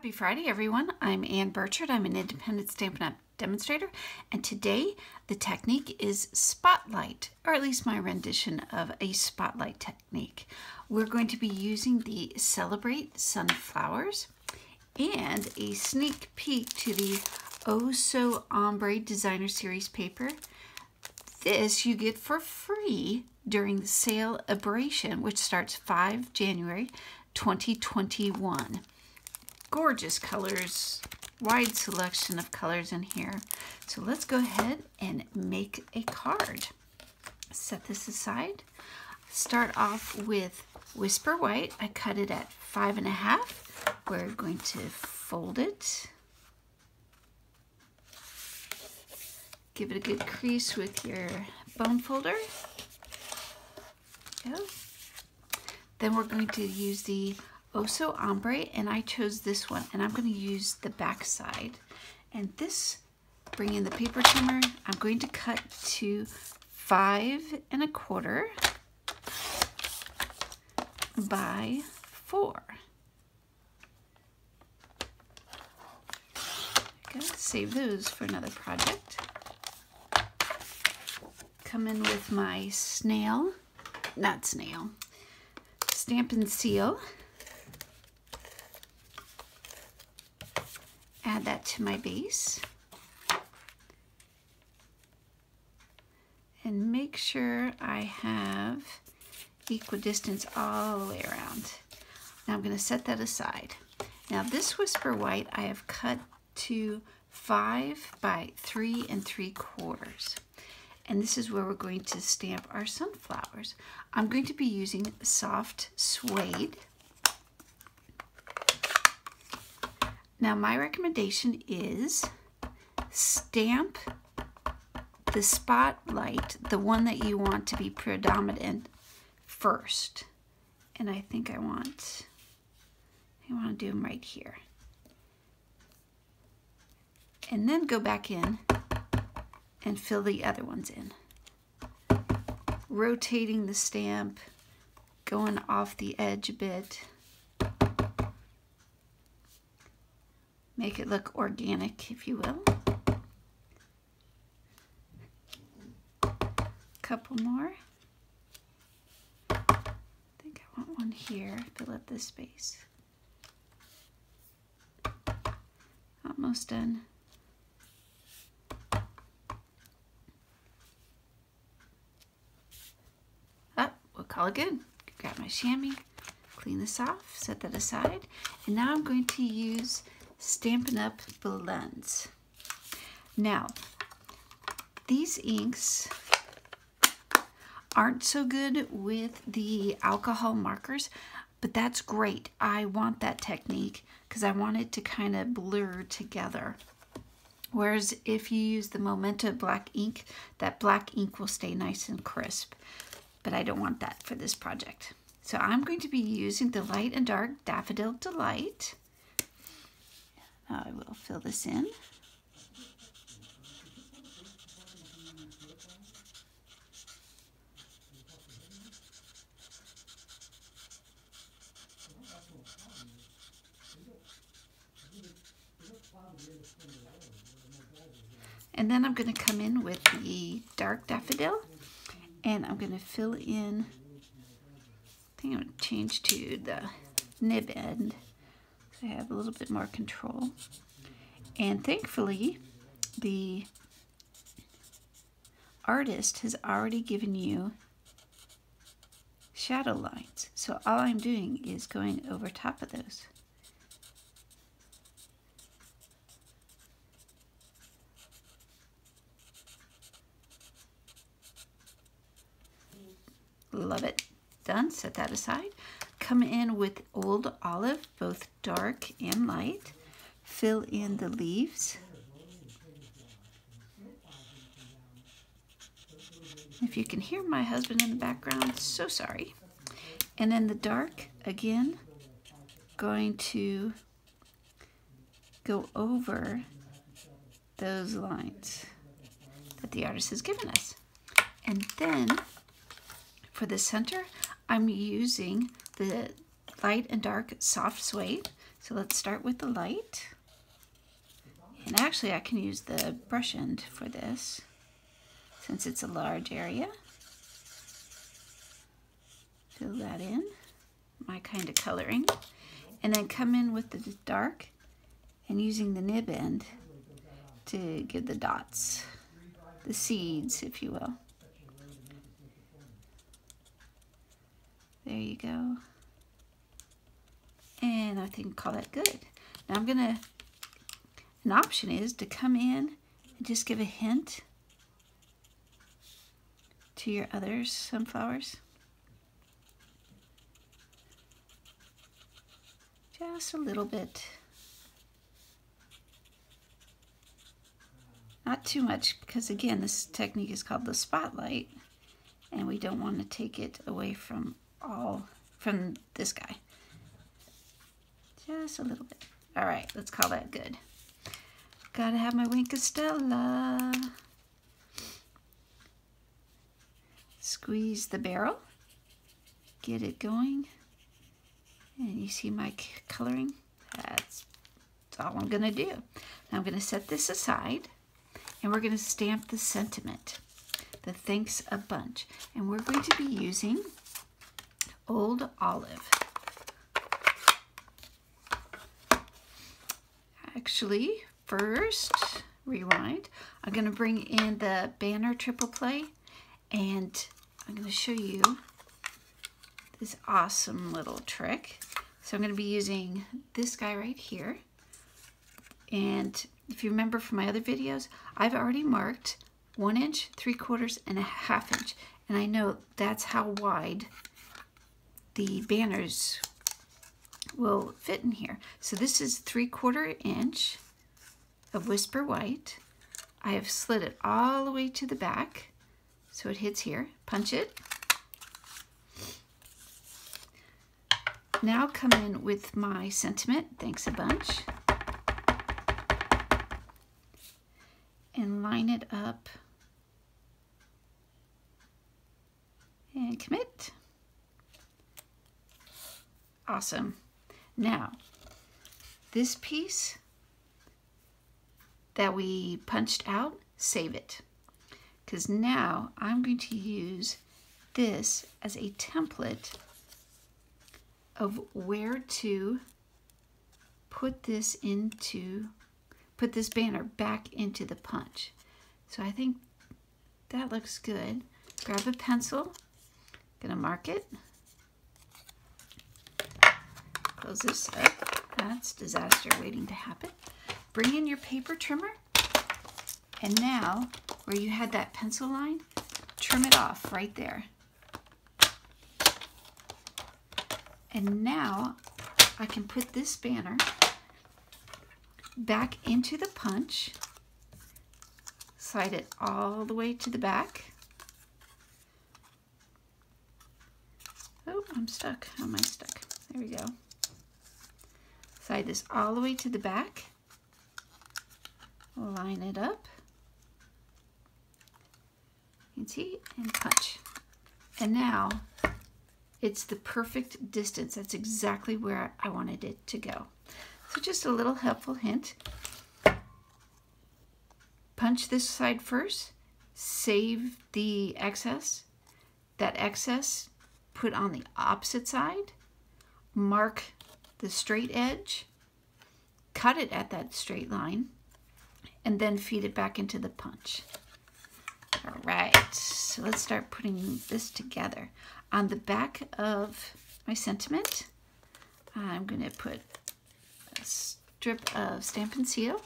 Happy Friday, everyone. I'm Ann Birchard. I'm an independent Stampin' Up! Demonstrator, and today the technique is Spotlight, or at least my rendition of a Spotlight technique. We're going to be using the Celebrate Sunflowers and a sneak peek to the Oh So Ombre Designer Series paper. This you get for free during the sale Aberration, which starts 5 January 2021. Gorgeous colors, wide selection of colors in here. So let's go ahead and make a card. Set this aside. Start off with Whisper White. I cut it at 5.5. We're going to fold it. Give it a good crease with your bone folder. Go. Then we're going to use the Oh So Ombre, and I chose this one, and I'm going to use the back side. And this, bring in the paper trimmer, I'm going to cut to 5.25 by 4. Go. Save those for another project. Come in with my Stampin' Seal. Add that to my base. And make sure I have equidistance all the way around. Now I'm going to set that aside. Now this Whisper White I have cut to 5 by 3 3/4. And this is where we're going to stamp our sunflowers. I'm going to be using soft suede. Now my recommendation is stamp the spotlight, the one that you want to be predominant, first. And I think I want to do them right here. And then go back in and fill the other ones in. Rotating the stamp, going off the edge a bit. Make it look organic, if you will. Couple more. I think I want one here, fill up this space. Almost done. We'll call it good. Grab my chamois, clean this off, set that aside, and now I'm going to use Stampin' Up! Blends. Now, these inks aren't so good with the alcohol markers, but that's great. I want that technique because I want it to kind of blur together. Whereas if you use the Momento black ink, that black ink will stay nice and crisp. But I don't want that for this project. So I'm going to be using the Light and Dark Daffodil Delight. I will fill this in. And then I'm going to come in with the Dark Daffodil. And I'm going to fill in, I think I'm going to change to the nib end so I have a little bit more control. And thankfully, the artist has already given you shadow lines. So all I'm doing is going over top of those. Love it. Done. Set that aside. Come in with Old Olive, both dark and light. Fill in the leaves. If you can hear my husband in the background, so sorry. And then the dark, again, going to go over those lines that the artist has given us. And then for the center, I'm using the light and dark soft suede. So let's start with the light. And actually I can use the brush end for this since it's a large area. Fill that in, my kind of coloring. And then come in with the dark and using the nib end to give the dots, the seeds, if you will. There you go. And I think call that good. Now I'm gonna, an option is to come in and just give a hint to your other sunflowers. Just a little bit. Not too much, because again, this technique is called the spotlight, and we don't want to take it away from this guy. Just a little bit. All right, let's call that good. Gotta have my Wink of Stella. Squeeze the barrel. Get it going. And you see my coloring? That's all I'm gonna do. Now I'm gonna set this aside, and we're gonna stamp the sentiment, the thanks a bunch. And we're going to be using Old Olive. Actually, first, rewind. I'm gonna bring in the banner triple play, and I'm gonna show you this awesome little trick. So I'm going to be using this guy right here. And if you remember from my other videos, I've already marked 1 inch, 3/4, and 1/2 inch. And I know that's how wide the banners will fit in here. So this is 3/4 inch of Whisper White. I have slid it all the way to the back so it hits here. Punch it. Now come in with my sentiment, thanks a bunch, and line it up and commit. Awesome. Now, this piece that we punched out, save it, because now I'm going to use this as a template of where to put this banner back into the punch. So I think that looks good. Grab a pencil, gonna mark it. Close this up. That's disaster waiting to happen. Bring in your paper trimmer, and now where you had that pencil line, trim it off right there. And now I can put this banner back into the punch, slide it all the way to the back. Oh, I'm stuck. How am I stuck? There we go. Slide this all the way to the back. Line it up. You can see, and punch. And now it's the perfect distance. That's exactly where I wanted it to go. So just a little helpful hint. Punch this side first, save the excess. That excess, put on the opposite side, mark the straight edge, cut it at that straight line, and then feed it back into the punch. All right, so let's start putting this together. On the back of my sentiment, I'm going to put a strip of Stampin' Seal,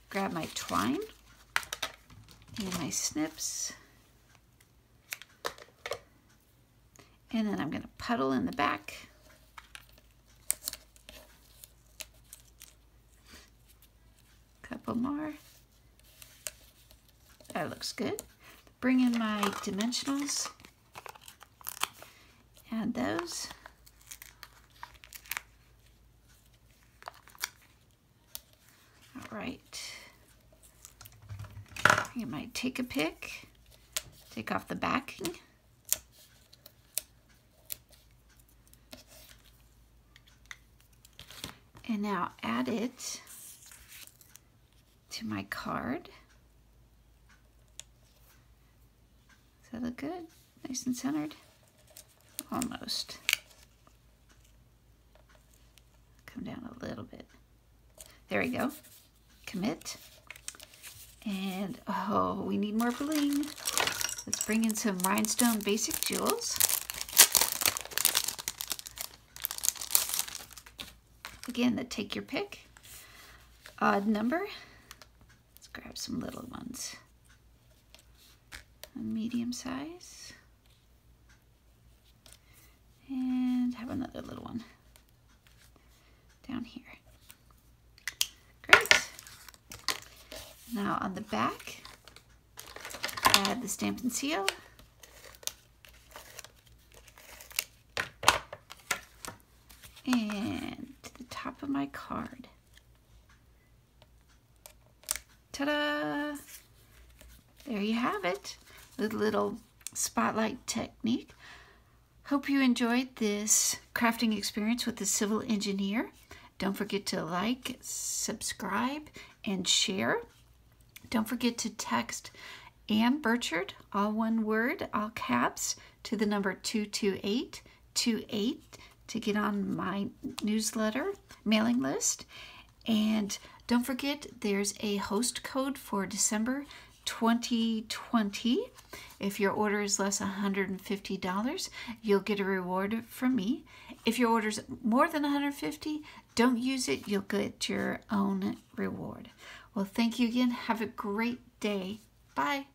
grab my twine and my snips, and then I'm going to puddle in the back. Couple more. That looks good. Bring in my dimensionals. Add those. All right. You might take a pick, take off the backing. And now add it to my card. Does that look good? Nice and centered? Almost. Come down a little bit. There we go. Commit. And oh, we need more bling. Let's bring in some rhinestone basic jewels. Again, take your pick. Odd number. Let's grab some little ones. A medium size. And have another little one down here. Great. Now on the back, add the Stampin' Seal. And to the top of my card. Ta-da! There you have it, the little spotlight technique. Hope you enjoyed this crafting experience with the civil engineer. Don't forget to like, subscribe, and share. Don't forget to text ANNBIRCHARD, all one word, all caps, to the number 22828 to get on my newsletter mailing list. And don't forget, there's a host code for December 2020. If your order is less than $150, you'll get a reward from me. If your order is more than $150, don't use it. You'll get your own reward. Well, thank you again. Have a great day. Bye.